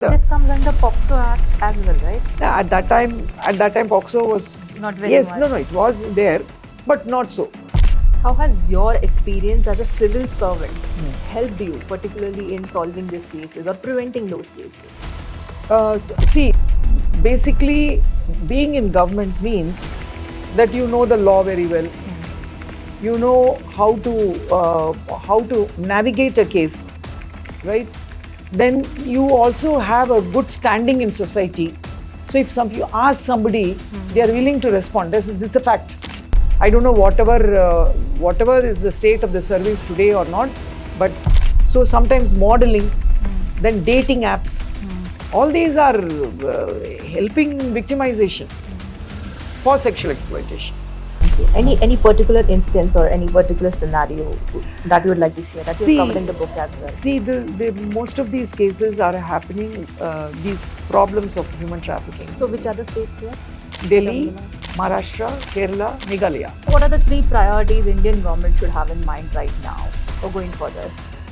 This comes under POXO Act as well, right? At that time, POXO was Not very yes, much. no, it was there, but not so. How has your experience as a civil servant helped you, particularly in solving these cases or preventing those cases? See, basically, being in government means that you know the law very well. You know how to navigate a case, right? Then you also have a good standing in society. So if you ask somebody, they are willing to respond. It's a fact. I don't know whatever is the state of the service today or not, but so sometimes modeling, then dating apps, all these are helping victimization for sexual exploitation. Any particular instance or any particular scenario that you would like to share that you've covered in the book as well? See, most of these cases are happening, these problems of human trafficking. So which are the states here? Delhi, Maharashtra, Kerala, Meghalaya. What are the 3 priorities Indian government should have in mind right now or going further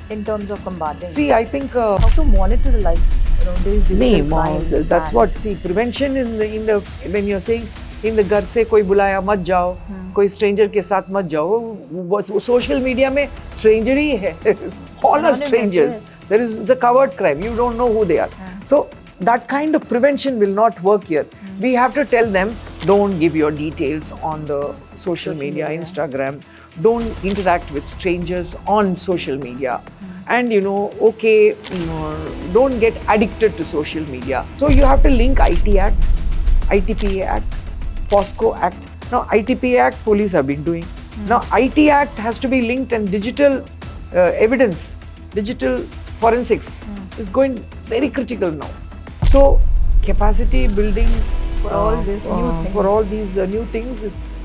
in terms of combating? See, I think how to monitor these digital crimes. That's what. See, prevention in the when you're saying in the घर से कोई बुलाया मत जाओ, कोई stranger के साथ मत जाओ. Social media में stranger ही है. All are strangers. There is a covered crime. You don't know who they are. So that kind of prevention will not work here. We have to tell them, don't give your details on the social media, Instagram. Don't interact with strangers on social media. And okay, don't get addicted to social media. So you have to link IT Act, ITPA Act, POSCO Act. Now ITPA Act, police have been doing. Now IT Act has to be linked, and digital evidence, digital forensics is going very critical now. So capacity building for all these new things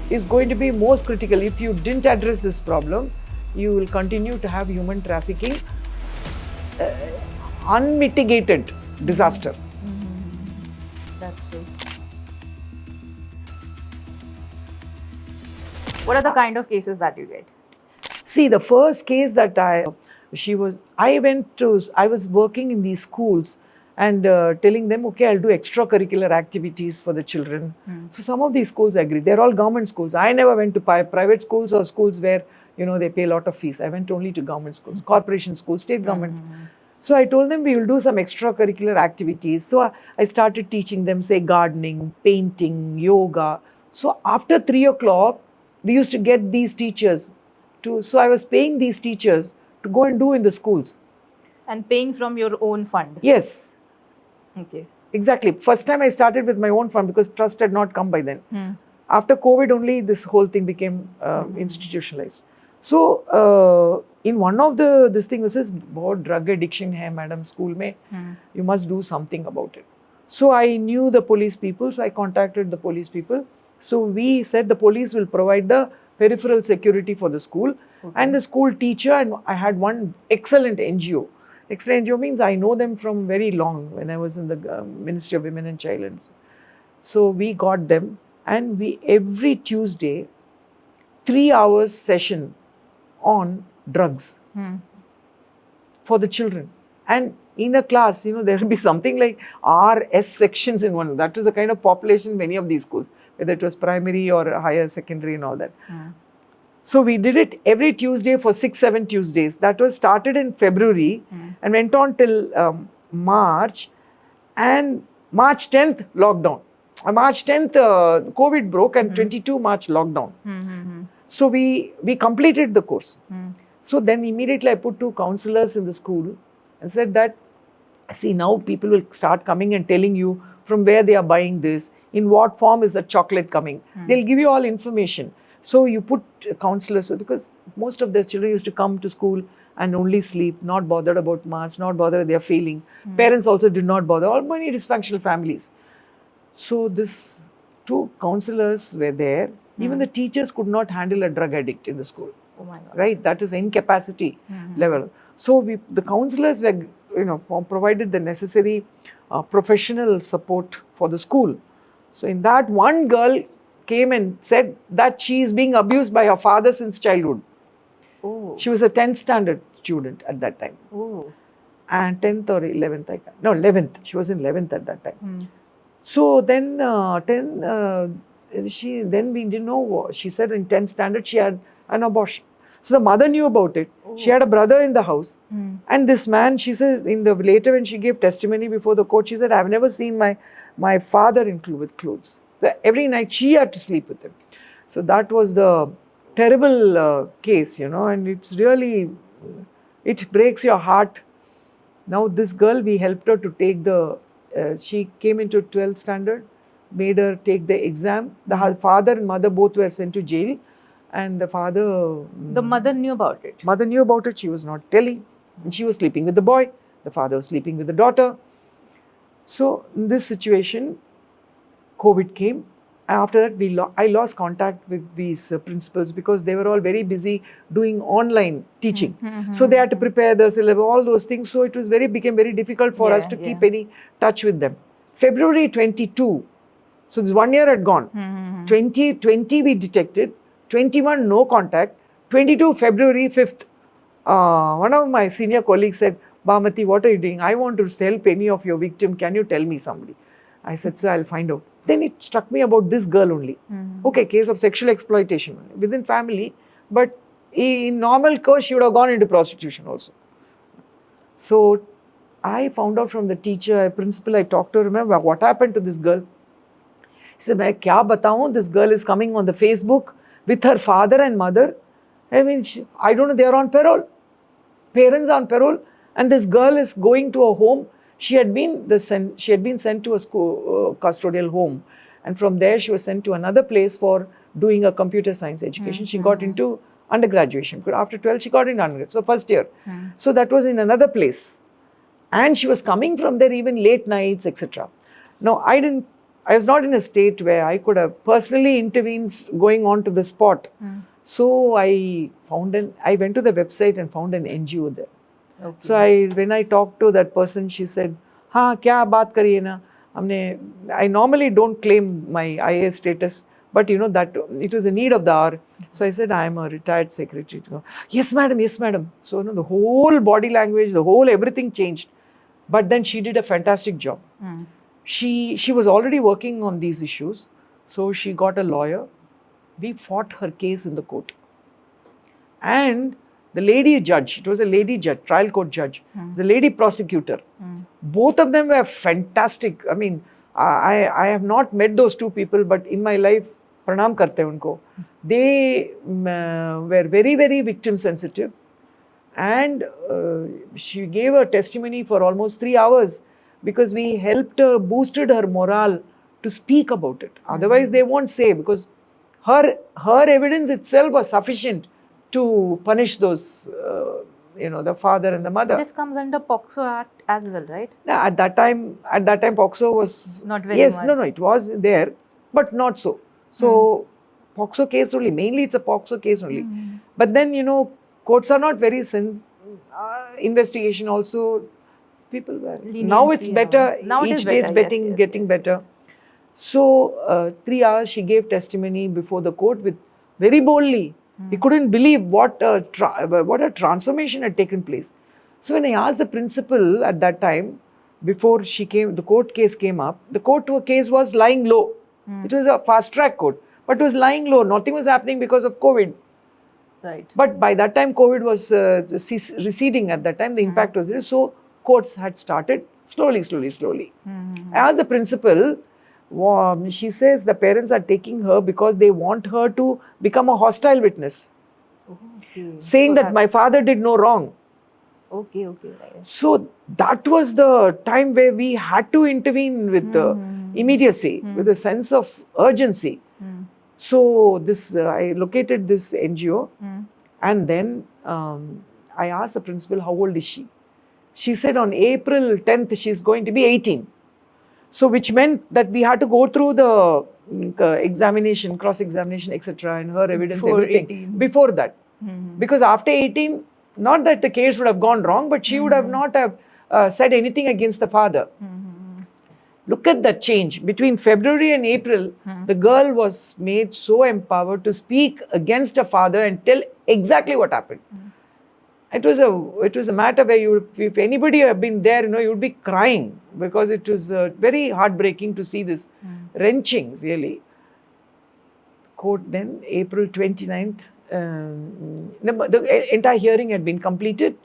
is going to be most critical. If you didn't address this problem, you will continue to have human trafficking, unmitigated disaster. That's true. What are the kind of cases that you get? See, the first case that I was working in these schools and telling them, okay, I'll do extracurricular activities for the children. So some of these schools agree. They're all government schools. I never went to private schools or schools where they pay a lot of fees. I went only to government schools, corporation schools, state government. So I told them we will do some extracurricular activities. So I started teaching them, say, gardening, painting, yoga. So after 3 o'clock, we used to get these teachers so I was paying these teachers to go and do in the schools. And paying from your own fund? Yes. Okay. Exactly. First time I started with my own fund because trust had not come by then. After COVID only, this whole thing became institutionalized. So in one of this thing was about drug addiction hai madam school mein, you must do something about it. So I knew the police people, so I contacted the police people. So we said the police will provide the peripheral security for the school and the school teacher, and I had one excellent NGO. Excellent NGO means I know them from very long when I was in the Ministry of Women and Child. So we got them, and we every Tuesday 3 hours session on drugs for the children. And in a class, there will be something like RS sections in one. That is the kind of population many of these schools, whether it was primary or higher secondary and all that. So we did it every Tuesday for 6-7 Tuesdays. That was started in February and went on till March. And March 10th, lockdown. March 10th, COVID broke, and 22 March, lockdown. So we completed the course. So then immediately I put 2 counselors in the school and said that, see, now people will start coming and telling you from where they are buying this, in what form is the chocolate coming. They'll give you all information. So you put counselors, because most of the children used to come to school and only sleep, not bothered about marks, not bothered they are failing. Parents also did not bother, all many dysfunctional families. So this 2 counselors were there. Even the teachers could not handle a drug addict in the school. Oh my God. Right? That is incapacity level. So the counselors were, provided the necessary professional support for the school. So in that, one girl came and said that she is being abused by her father since childhood. Oh. She was a 10th standard student at that time. Oh. and 10th or 11th, I can't. No, 11th. She was in 11th at that time. So then, then we didn't know. She said in 10th standard she had an abortion. So the mother knew about it. She had a brother in the house, and this man, she says, later when she gave testimony before the court, she said, "I've never seen my father with clothes. Every night she had to sleep with him." So that was the terrible case, and it's really, it breaks your heart. Now this girl, we helped her to take she came into 12th standard, made her take the exam. The father and mother both were sent to jail, and the father... The mother knew about it. Mother knew about it, she was not telling. And she was sleeping with the boy, the father was sleeping with the daughter. So in this situation, COVID came. After that, I lost contact with these principals because they were all very busy doing online teaching. So they had to prepare the syllabus, all those things. So it became very difficult for us to keep any touch with them. February 22, so this 1 year had gone. 2020 we detected, 21 no contact, 22 February 5th. One of my senior colleagues said, "Bhamathi, what are you doing? I want to help any of your victim. Can you tell me somebody?" I said, "Sir, I'll find out." Then it struck me about this girl only. Okay, case of sexual exploitation within family, but in normal course, she would have gone into prostitution also. So I found out from the teacher, principal, I talked to her, remember what happened to this girl? He said, "Main kya bataun? This girl is coming on the Facebook with her father and mother. I mean, I don't know, they are on parole. Parents are on parole, and this girl is going to a home. She had been sent to a school, custodial home, and from there she was sent to another place for doing a computer science education. She got into undergraduation. After 12, she got into undergrad. So first year. So that was in another place, and she was coming from there even late nights, etc. Now I was not in a state where I could have personally intervened going on to the spot. So I went to the website and found an NGO there. Okay. So when I talked to that person, she said, "हाँ, क्या बात करिए ना? I normally don't claim my IAS status, but that it was a need of the hour." So I said, "I am a retired secretary." "Yes, madam, yes, madam." So the whole body language, everything changed. But then she did a fantastic job. She was already working on these issues, so she got a lawyer. We fought her case in the court, and the lady judge, it was a lady judge, trial court judge, it was a lady prosecutor. Both of them were fantastic. I mean, I have not met those two people, but in my life, pranam karte unko. They were very, very victim sensitive, and she gave a testimony for almost 3 hours because we helped her, boosted her morale to speak about it. Otherwise, they won't say, because her evidence itself was sufficient to punish those, the father and the mother. This comes under POXO Act as well, right? At that time, POXO was not very much. No, it was there, but not so. So POXO case only. Mainly, it's a POXO case only. But then courts are not very investigation also. People were. Now it's better. Now each day it's getting better. So 3 hours she gave testimony before the court with very boldly. We couldn't believe what a transformation had taken place. So when I asked the principal at that time, before she came, the court case came up. The court case was lying low. It was a fast track court, but it was lying low. Nothing was happening because of COVID. Right. But by that time, COVID was receding. At that time, the impact was there. So courts had started slowly. I asked the principal. She says the parents are taking her because they want her to become a hostile witness, saying that my father did no wrong. Okay. Right. So that was the time where we had to intervene with immediacy, with a sense of urgency. So I located this NGO, and then I asked the principal, how old is she? She said on April 10th, she's going to be 18. So which meant that we had to go through the examination, cross-examination, etc. and her evidence, Before everything. 18. Before that. Because after 18, not that the case would have gone wrong, but she would have not have said anything against the father. Look at that change. Between February and April, the girl was made so empowered to speak against her father and tell exactly what happened. it was a matter where if anybody had been there, you would be crying, because it was very heartbreaking to see this, wrenching really. Court then, April 29th, the entire hearing had been completed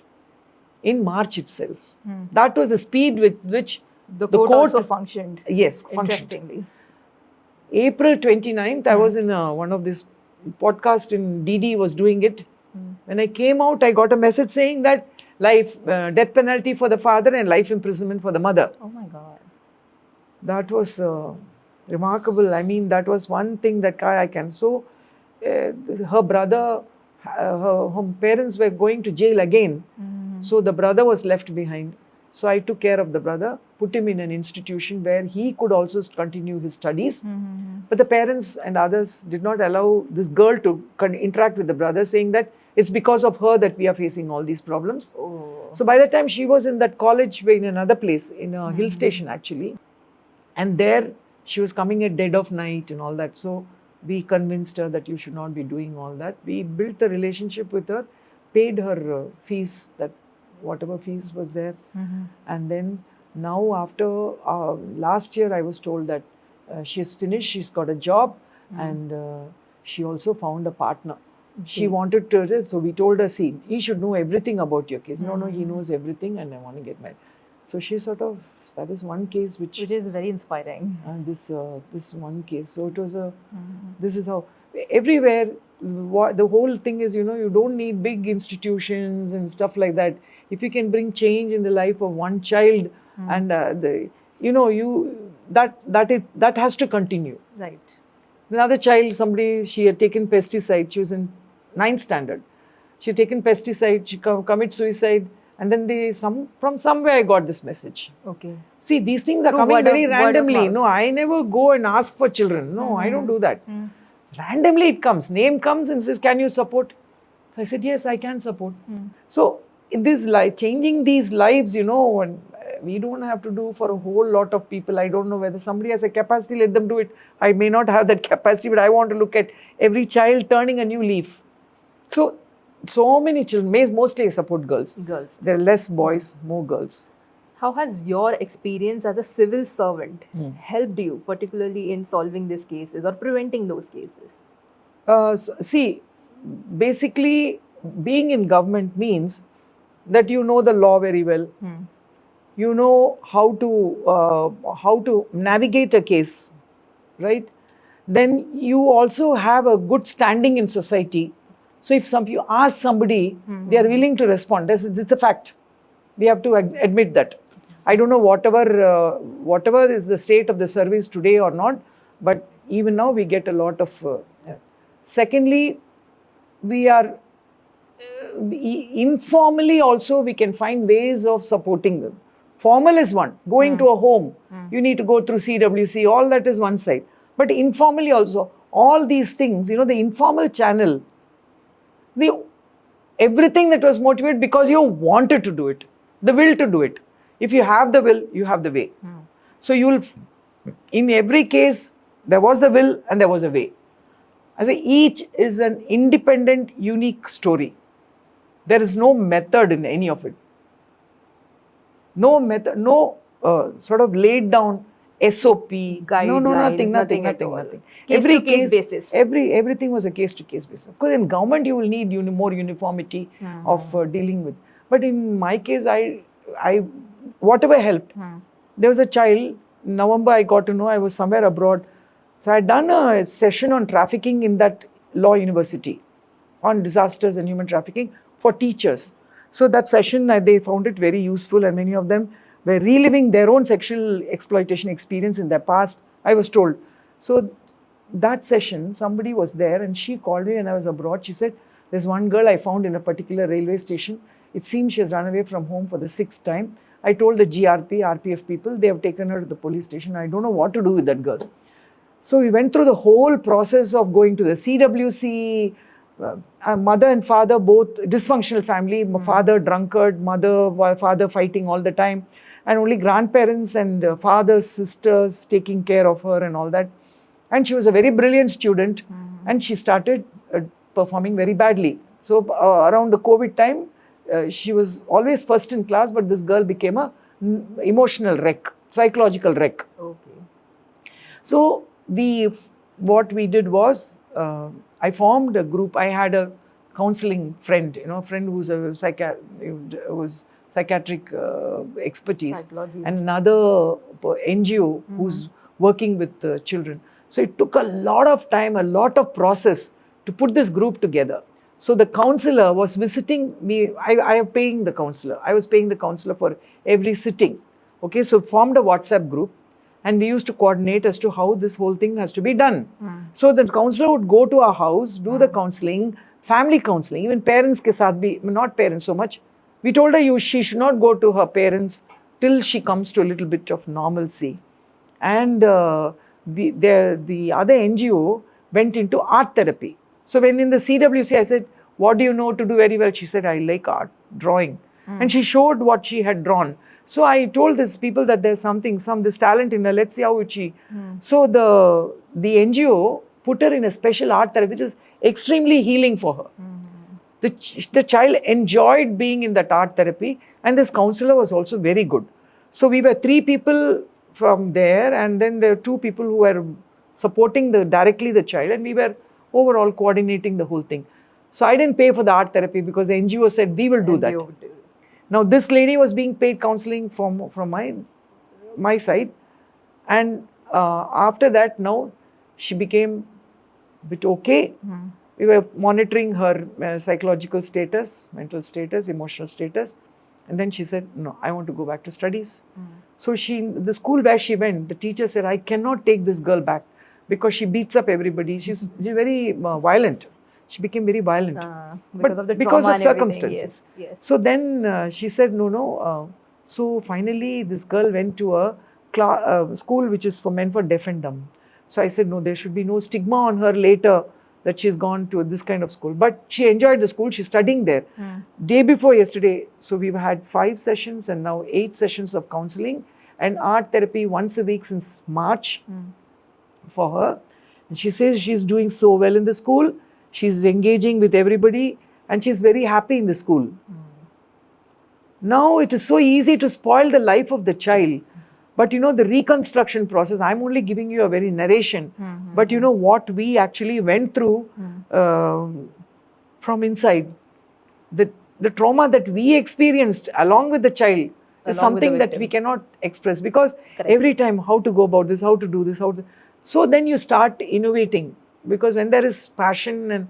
in March itself. That was the speed with which the court also functioned. Yes, functioned. Interestingly. April 29th, I was in one of this podcast in DD was doing it. When I came out, I got a message saying that death penalty for the father and life imprisonment for the mother. Oh my God. That was remarkable. I mean, that was one thing that I can. So, her brother, her parents were going to jail again. So, the brother was left behind. So, I took care of the brother, put him in an institution where he could also continue his studies. But the parents and others did not allow this girl to interact with the brother, saying that it's because of her that we are facing all these problems. Oh. So, by the time she was in that college, in another place, in a hill station actually, and there she was coming at dead of night and all that. So, we convinced her that you should not be doing all that. We built the relationship with her, paid her fees, that whatever fees was there. And then now after last year, I was told that she's finished, she's got a job, and she also found a partner. She wanted to, so we told her, see, he should know everything about your case. No, he knows everything and I want to get married. So she sort of, that is one case which is very inspiring. And this one case. So it was this is how, everywhere, the whole thing is, you don't need big institutions and stuff like that. If you can bring change in the life of one child, and that has to continue. Right. Another child, she had taken pesticide. She was in 9th standard. She had taken pesticide. She commit suicide. And then from somewhere I got this message. Okay. See, these things are coming very randomly. No, I never go and ask for children. No, I don't do that. Randomly it comes. Name comes and says, can you support? So I said, yes, I can support. So this changing these lives, and we don't have to do for a whole lot of people. I don't know whether somebody has a capacity, let them do it. I may not have that capacity, but I want to look at every child turning a new leaf. So many children, mostly I support girls. There are less boys, more girls. How has your experience as a civil servant helped you, particularly in solving these cases or preventing those cases? See, basically, being in government means that you know the law very well. You know how to navigate a case, right? Then you also have a good standing in society. So if you ask somebody, they are willing to respond. It's a fact. We have to admit that. I don't know whatever is the state of the service today or not, but even now we get a lot of. Secondly, we are informally also we can find ways of supporting them. Formal is one. Going to a home, you need to go through CWC. All that is one side. But informally also, all these things, the informal channel. Everything that was motivated because you wanted to do it, the will to do it. If you have the will, you have the way. So in every case, there was the will and there was a way. I say each is an independent, unique story. There is no method in any of it. No method, no sort of laid down SOP, guidelines, nothing. Case-to-case basis. Everything was a case-to-case basis. Because in government, you will need more uniformity of dealing with. But in my case, I whatever helped. There was a child, in November I got to know, I was somewhere abroad. So I had done a session on trafficking in that law university, on disasters and human trafficking for teachers. So that session, they found it very useful, and many of them were reliving their own sexual exploitation experience in their past, I was told. So that session, somebody was there and she called me when I was abroad. She said, there's one girl I found in a particular railway station. It seems she has run away from home for the 6th time. I told the GRP, RPF people, they have taken her to the police station. I don't know what to do with that girl. So we went through the whole process of going to the CWC, mother and father, both dysfunctional family, father drunkard, father fighting all the time, and only grandparents and fathers, sisters taking care of her and all that. And she was a very brilliant student, and she started performing very badly. So around the COVID time, she was always first in class, but this girl became a emotional wreck, psychological wreck. Okay. So what we did was, I formed a group. I had a counseling friend, a friend who's a psychiatric expertise, Psychology. and another NGO who's working with children. So it took a lot of time, a lot of process to put this group together. So the counselor was visiting me. I am paying the counselor. I was paying the counselor for every sitting. Okay, so formed a WhatsApp group, and we used to coordinate as to how this whole thing has to be done. So the counselor would go to our house, do the counseling, family counseling, even parents ke saath bhi, not parents so much. We told her she should not go to her parents till she comes to a little bit of normalcy. And the other NGO went into art therapy. So when in the CWC, I said, what do you know to do very well? She said, I like art, drawing. And she showed what she had drawn. So I told these people that there's this talent in her, let's see how she. So the NGO put her in a special art therapy, which is extremely healing for her. The child enjoyed being in that art therapy, and this counselor was also very good. So we were 3 people from there, and then there were 2 people who were supporting directly the child, and we were overall coordinating the whole thing. So I didn't pay for the art therapy because the NGO said we will do that. Now this lady was being paid counseling from my side, and after that, now she became a bit okay. We were monitoring her psychological status, mental status, emotional status, and then she said, no, I want to go back to studies. So the school where she went, the teacher said, I cannot take this girl back because she beats up everybody. She's very violent. She became very violent because of circumstances. Yes. So then she said, no. So finally, this girl went to a school which is for men for deaf and dumb. So I said, no, there should be no stigma on her later that she's gone to this kind of school. But she enjoyed the school. She's studying there. Day before yesterday, so we've had 5 sessions and now 8 sessions of counseling and art therapy once a week since March for her. And she says she's doing so well in the school. She's engaging with everybody and she's very happy in the school. Now it is so easy to spoil the life of the child. But the reconstruction process, I'm only giving you a very narration. But what we actually went through from inside, the trauma that we experienced along with the child is something that we cannot express. Because every time, how to go about this, how to do this, so then you start innovating. Because when there is passion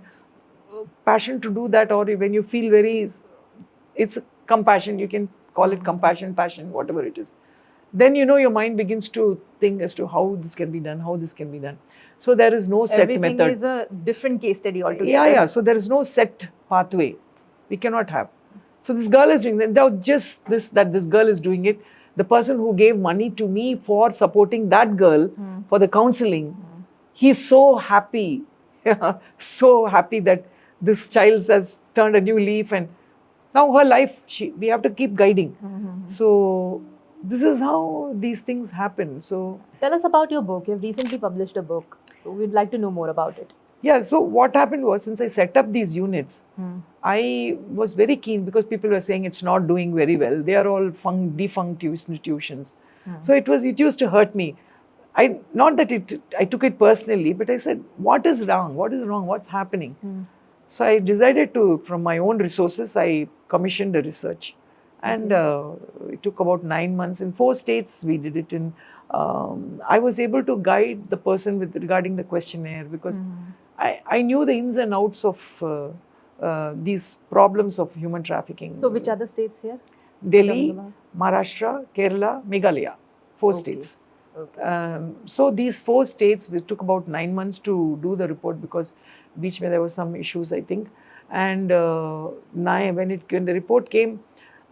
to do that, or when you feel it's compassion, you can call it compassion, passion, whatever it is. Then your mind begins to think as to how this can be done, So there is no set Everything method. Everything is a different case study altogether. Yeah. So there is no set pathway. We cannot have. So this girl is doing that. Now just that this girl is doing it. The person who gave money to me for supporting that girl for the counseling, he's so happy. So happy that this child has turned a new leaf and now her life, we have to keep guiding. So this is how these things happen. So tell us about your book. You've recently published a book. So we'd like to know more about it. Yeah, so what happened was, since I set up these units, I was very keen because people were saying it's not doing very well. They are all defunct institutions. So it used to hurt me. Not that I took it personally, but I said, what is wrong? What's happening? So I decided to, from my own resources, I commissioned a research. And it took about 9 months. In 4 states, we did it. I was able to guide the person regarding the questionnaire because I knew the ins and outs of these problems of human trafficking. So which other states here? Delhi, Maharashtra, Kerala, Meghalaya. 4 states. Okay. So these 4 states, it took about 9 months to do the report because beach mein there were some issues, I think. And when the report came,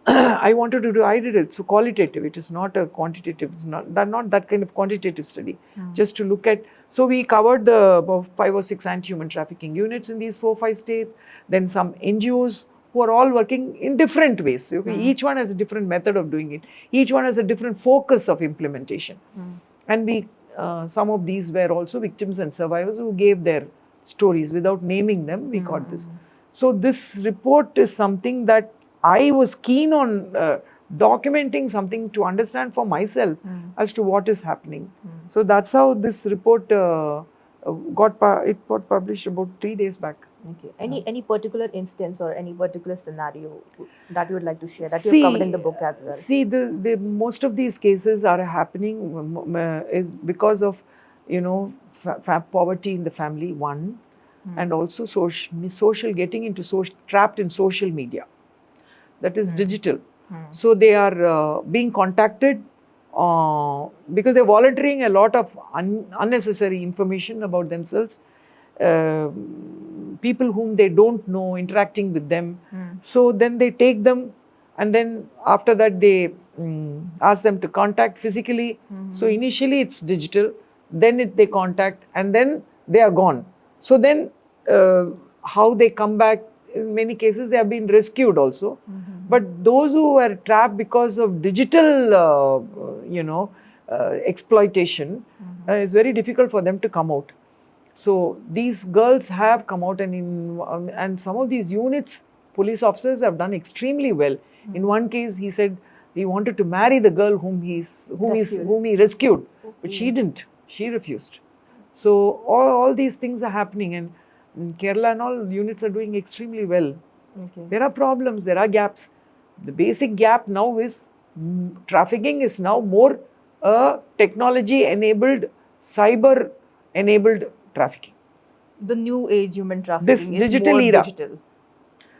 I did it. So qualitative, it is not a quantitative, not that kind of quantitative study. Just to look at, so we covered about 5 or 6 anti-human trafficking units in these 4-5 states. Then some NGOs who are all working in different ways. Okay? Each one has a different method of doing it. Each one has a different focus of implementation. And some of these were also victims and survivors who gave their stories without naming them. We got this. So this report is something that I was keen on documenting something to understand for myself as to what is happening. So that's how this report got published about 3 days back. Okay. Any particular instance or any particular scenario that you would like to share that you have covered in the book as well? See, the most of these cases are happening is because of, you know, poverty in the family, one, and also social getting into trapped in social media. That is digital. So they are being contacted because they're volunteering a lot of unnecessary information about themselves. People whom they don't know, interacting with them. So then they take them, and then after that they ask them to contact physically. So initially it's digital, then they contact, and then they are gone. So then how they come back, in many cases they have been rescued also. But those who were trapped because of digital, exploitation, it's very difficult for them to come out. So these girls have come out, and some of these units, police officers have done extremely well. In one case, he said he wanted to marry the girl whom he rescued, but she didn't. She refused. So all these things are happening, and in Kerala and all units are doing extremely well. Okay. There are problems, there are gaps. The basic gap now is trafficking is now more technology-enabled, cyber-enabled trafficking. The new age human trafficking This is digital more era. digital.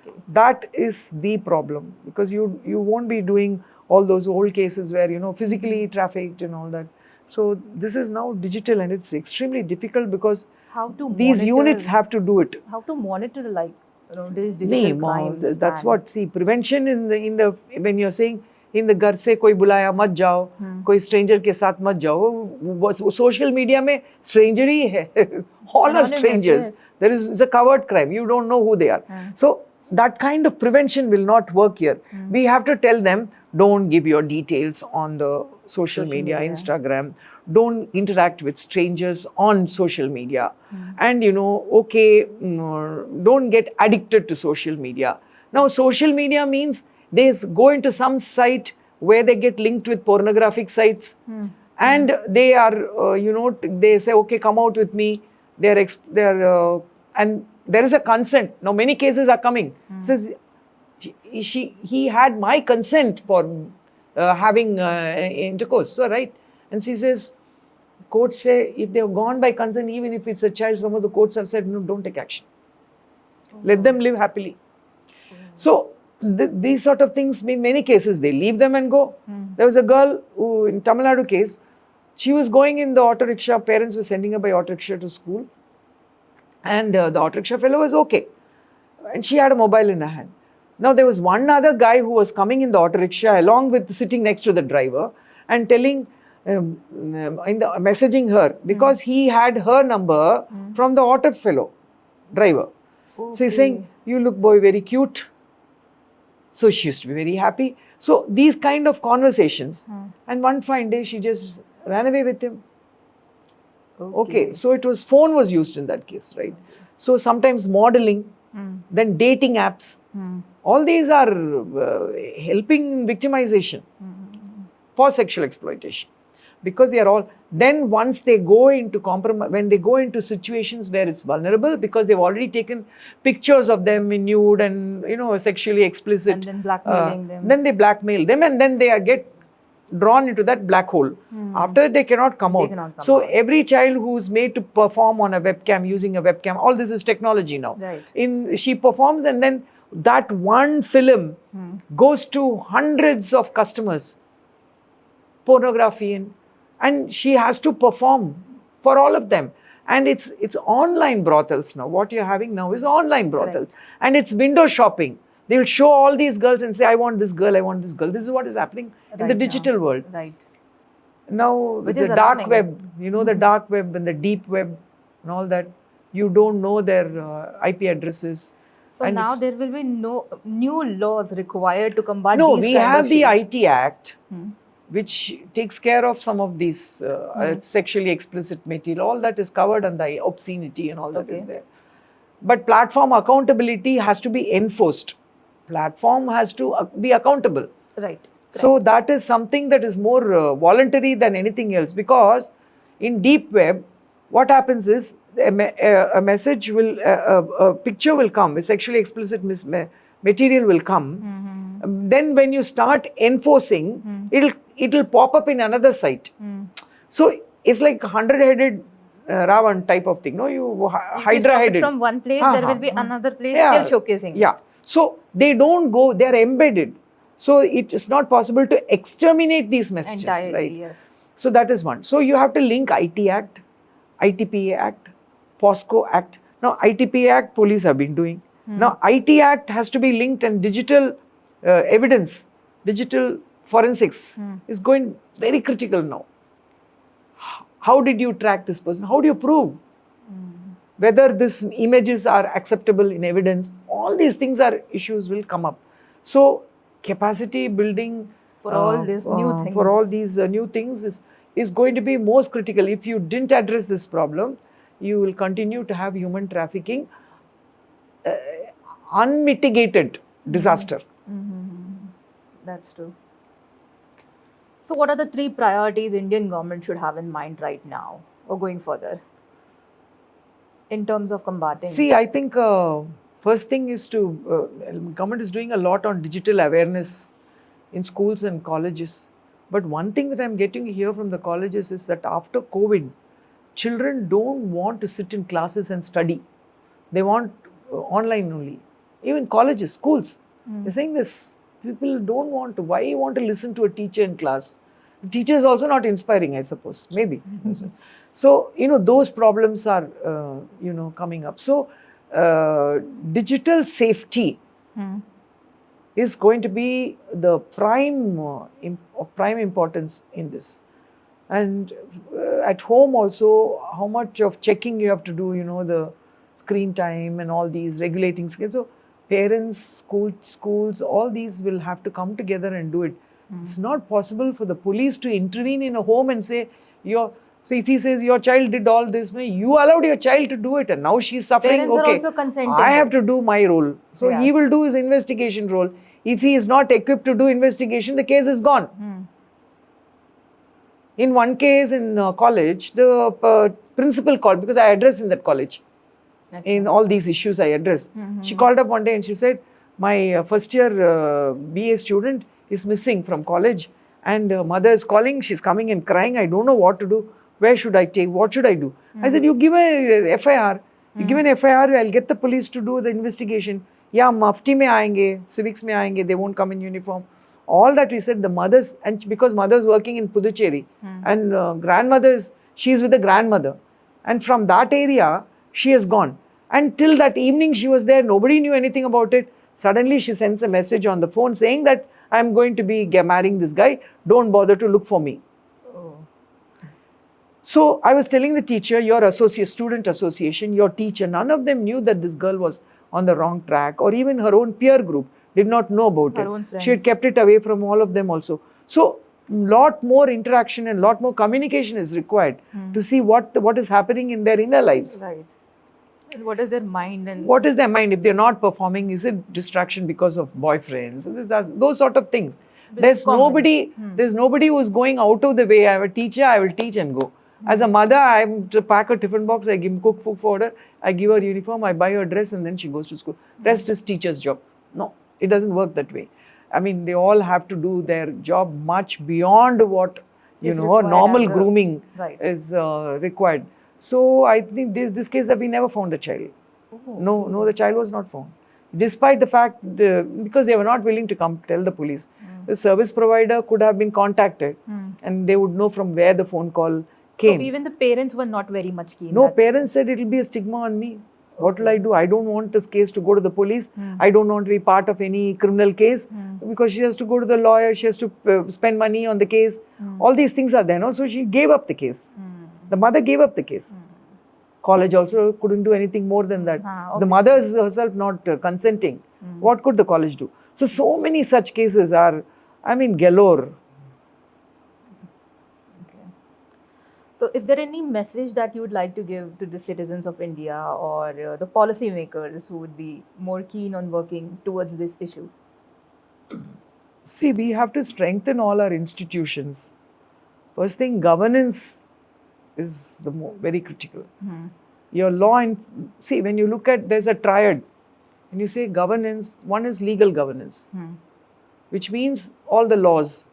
Okay. That is the problem, because you won't be doing all those old cases where, you know, physically trafficked and all that. So this is now digital, and it's extremely difficult because How to these units have to do it. How to monitor, like, you know, these digital crimes? That's what, see, prevention in the when you're saying in the घर से कोई बुलाया मत जाओ, कोई stranger के साथ मत जाओ. Social media में stranger ही है. All are strangers. It's a covered crime. You don't know who they are. So that kind of prevention will not work here. We have to tell them, don't give your details on the social media, Instagram. Don't interact with strangers on social media. And, you know, don't get addicted to social media. Now, social media means they go into some site where they get linked with pornographic sites. And they are, they say, okay, come out with me. And there is a consent. Now, many cases are coming. Says, he had my consent for having intercourse. So, right? And she says, courts say, if they have gone by consent, even if it's a child, some of the courts have said, no, don't take action. Let them live happily. So, these sort of things, in many cases, they leave them and go. There was a girl who, in Tamil Nadu case, she was going in the auto rickshaw. Parents were sending her by auto rickshaw to school. And the auto rickshaw fellow was okay. And she had a mobile in her hand. Now, there was one other guy who was coming in the auto rickshaw along with sitting next to the driver and telling, messaging her, because he had her number from the auto fellow driver. Okay. So he's saying, you look, boy, very cute. So she used to be very happy. So these kind of conversations. And one fine day, she just ran away with him. Okay. So phone was used in that case, right? So sometimes modeling, then dating apps. All these are helping in victimization for sexual exploitation. Because they are all, then once they go into compromise, when they go into situations where it's vulnerable, because they've already taken pictures of them in nude and, you know, sexually explicit. And then blackmailing them. Then they blackmail them, and then they get drawn into that black hole. After that, they cannot come out. So every child who's made to perform on a webcam, using a webcam, all this is technology now. Right. She performs, and then that one film goes to hundreds of customers. Pornography, and she has to perform for all of them. And it's online brothels now. What you're having now is online brothels. Right. And it's window shopping. They will show all these girls and say, I want this girl, I want this girl. This is what is happening in the digital world. Right. Now, it's the dark web. You know, the dark web and the deep web and all that. You don't know their IP addresses. So and now there will be no new laws required to combat these kind of we have the IT Act, which takes care of some of these sexually explicit material. All that is covered under the obscenity and all that is there. But platform accountability has to be enforced. platform has to be accountable. Right. So that is something that is more voluntary than anything else, because in deep web, what happens is a message will, a picture will come, a sexually explicit material will come. Then when you start enforcing, it'll pop up in another site. So it's like 100-headed Ravan type of thing. No, you Hydra-headed. From one place, there will be another place still showcasing. Yeah. So they don't go, they are embedded. So it is not possible to exterminate these messages, Entirely, right? yes. So that is one. So you have to link IT Act, ITPA Act, POSCO Act. Now ITPA Act, police have been doing. Now IT Act has to be linked, and digital evidence, digital forensics is going very critical now. How did you track this person? How do you prove whether these images are acceptable in evidence? All these things are issues will come up. So capacity building for all these new things. For all these new things is going to be most critical. If you didn't address this problem, you will continue to have human trafficking, unmitigated disaster. That's true. So what are the 3 priorities Indian government should have in mind right now or going further in terms of combating? See, I think first thing is to, government is doing a lot on digital awareness in schools and colleges. But one thing that I'm getting here from the colleges is that after COVID, children don't want to sit in classes and study. They want online only. Even colleges, schools, they're saying this. People don't want to. Why you want to listen to a teacher in class? The teacher is also not inspiring, I suppose. Maybe. So, those problems are, coming up. So, digital safety is going to be the prime of prime importance in this. And at home also, how much of checking you have to do, the screen time and all these regulating skills. So parents, schools, all these will have to come together and do it. It's not possible for the police to intervene in a home and say, so if he says your child did all this, you allowed your child to do it and now she's suffering. Parents are also consenting. I have to do my role. So he will do his investigation role. If he is not equipped to do investigation, the case is gone. In one case in college, the principal called, because I addressed in that college. In all these issues I addressed. She called up one day and she said, my first year BA student is missing from college and mother is calling, she's coming and crying, I don't know what to do. Where should I take? What should I do? I said, you give a FIR. You give an FIR, I'll get the police to do the investigation. Yeah, mufti mein aayenge, civics mein aayenge, they won't come in uniform. All that we said, the mothers, and because mother's working in Puducherry and grandmother's, she's with the grandmother. And from that area, she has gone. And till that evening she was there, nobody knew anything about it. Suddenly she sends a message on the phone saying that I'm going to be marrying this guy, don't bother to look for me. So I was telling the teacher, your student association, your teacher, none of them knew that this girl was on the wrong track, or even her own peer group did not know about it. She had kept it away from all of them also. So lot more interaction and lot more communication is required to see what is happening in their inner lives. Right. And what is their mind? And what is their mind? If they're not performing, is it distraction because of boyfriends? Those sort of things. There's nobody who's going out of the way. I have a teacher, I will teach and go. As a mother, I have to pack a tiffin box, I cook food for her, I give her uniform, I buy her dress and then she goes to school. Rest is teacher's job. No, it doesn't work that way. I mean, they all have to do their job much beyond what, normal grooming is required. So I think this case that we never found the child. No, the child was not found. Despite the fact, because they were not willing to come tell the police. The service provider could have been contacted and they would know from where the phone call came. So even the parents were not very much keen. No, parents said it will be a stigma on me. What will I do? I don't want this case to go to the police. I don't want to be part of any criminal case because she has to go to the lawyer. She has to spend money on the case. All these things are there. No? So she gave up the case. The mother gave up the case. College also couldn't do anything more than that. The mother is herself not consenting. What could the college do? So many such cases are, galore. So, is there any message that you would like to give to the citizens of India or the policymakers who would be more keen on working towards this issue? See, we have to strengthen all our institutions. First thing, governance is very critical. Your law and see, when you look at, there's a triad. When you say governance, one is legal governance, which means all the laws.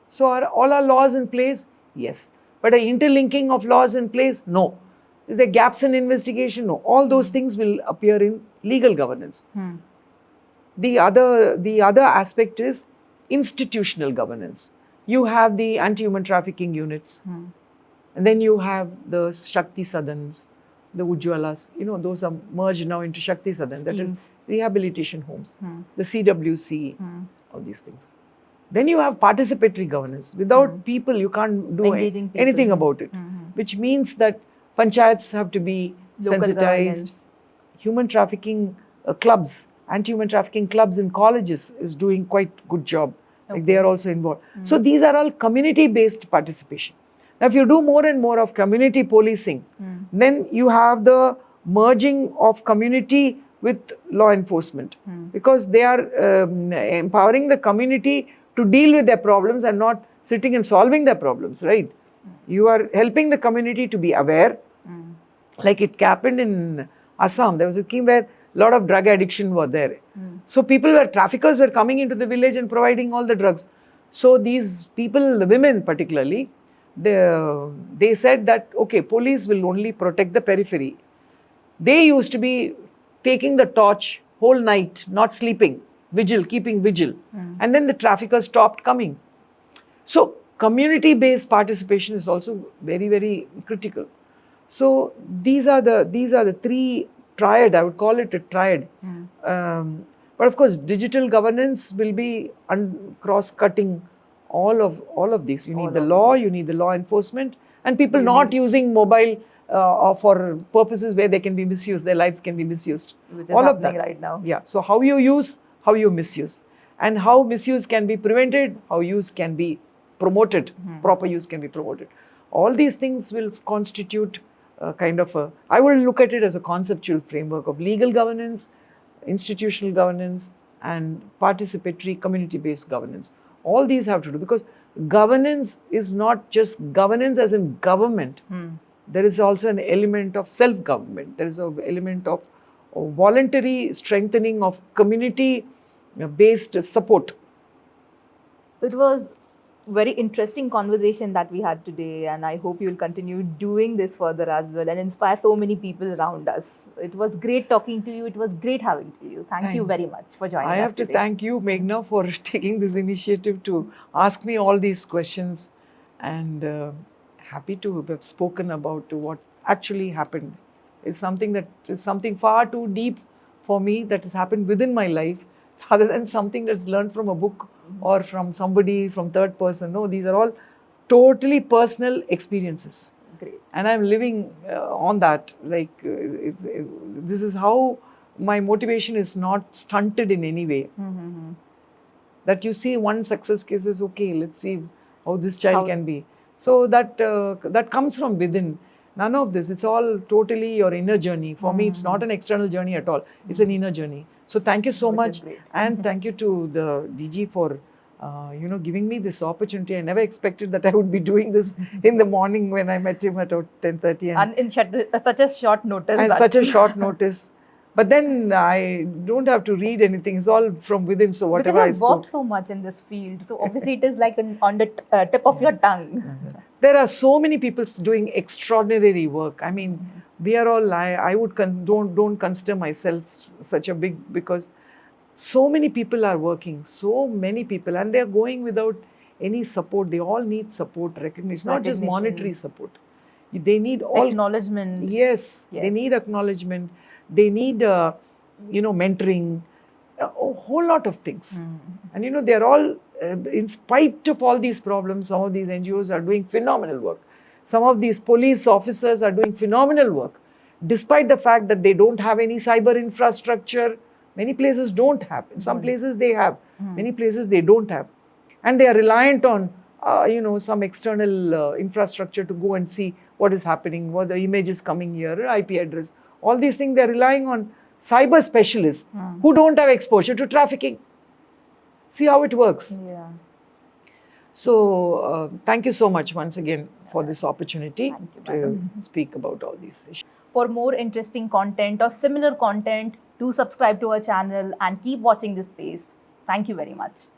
So are all our laws in place? Yes. But are interlinking of laws in place? No. Is there gaps in investigation? No. All those things will appear in legal governance. The other aspect is institutional governance. You have the anti-human trafficking units, and then you have the Shakti Sadans, the Ujjwalas. Those are merged now into Shakti Sadan. That is rehabilitation homes, the CWC, all these things. Then you have participatory governance. Without people, you can't do anything about it, which means that panchayats have to be Local sensitized. governance. Human trafficking clubs, anti-human trafficking clubs in colleges is doing quite good job. Like they are also involved. So these are all community-based participation. Now, if you do more and more of community policing, then you have the merging of community with law enforcement, because they are empowering the community to deal with their problems and not sitting and solving their problems, right? You are helping the community to be aware. Like it happened in Assam, there was a scheme where a lot of drug addiction were there. So traffickers were coming into the village and providing all the drugs. So these people, the women particularly, they said that, okay, police will only protect the periphery. They used to be taking the torch whole night, not sleeping, keeping vigil. And then the traffickers stopped coming. So community-based participation is also very, very critical. So these are the three triad. I would call it a triad. But of course, digital governance will be cross-cutting all of these. You need the law, you need the law enforcement, and people not using mobile for purposes where they can be misused. Their lives can be misused. Which is all of happening that right now. Yeah. So how you use, how you misuse, and how misuse can be prevented, how use can be promoted, proper use can be promoted. All these things will constitute I will look at it as a conceptual framework of legal governance, institutional governance, and participatory community-based governance. All these have to do, because governance is not just governance as in government. There is also an element of self-government. There is an element of voluntary strengthening of community-based support. It was very interesting conversation that we had today, and I hope you will continue doing this further as well and inspire so many people around us. It was great talking to you. It was great having you. Thank you very much for joining us I have to thank you, Meghna, for taking this initiative to ask me all these questions, and happy to have spoken about what actually happened. It's something far too deep for me that has happened within my life, rather than something that's learned from a book or from somebody, from third person. No, these are all totally personal experiences. Great. And I'm living on that. This is how my motivation is not stunted in any way. That you see one success case is, okay, let's see how this child can be. So that comes from within. None of this, it's all totally your inner journey. For me, it's not an external journey at all. It's an inner journey. So thank you so much. And thank you to the DG for giving me this opportunity. I never expected that I would be doing this in the morning when I met him at 10:30. And in such a short notice. And such a short notice. But then I don't have to read anything. It's all from within. So whatever I spoke. Because you've worked so much in this field. So obviously it is like on the tip of your tongue. There are so many people doing extraordinary work. I mean, we are all, I would don't consider myself such a big, because so many people are working, so many people, and they are going without any support. They all need support, recognition, not just monetary support. They need all acknowledgement. Yes, they need acknowledgement. They need, mentoring, a whole lot of things. And, they're all, in spite of all these problems, some of these NGOs are doing phenomenal work. Some of these police officers are doing phenomenal work, despite the fact that they don't have any cyber infrastructure. Many places don't have. In some places they have. Many places they don't have. And they are reliant on some external infrastructure to go and see what is happening, what the image is coming here, IP address. All these things, they're relying on cyber specialists who don't have exposure to trafficking. See how it works. Yeah. So, thank you so much once again for this opportunity Thank you, to madam. speak about all these issues. For more interesting content or similar content, do subscribe to our channel and keep watching this space. Thank you very much.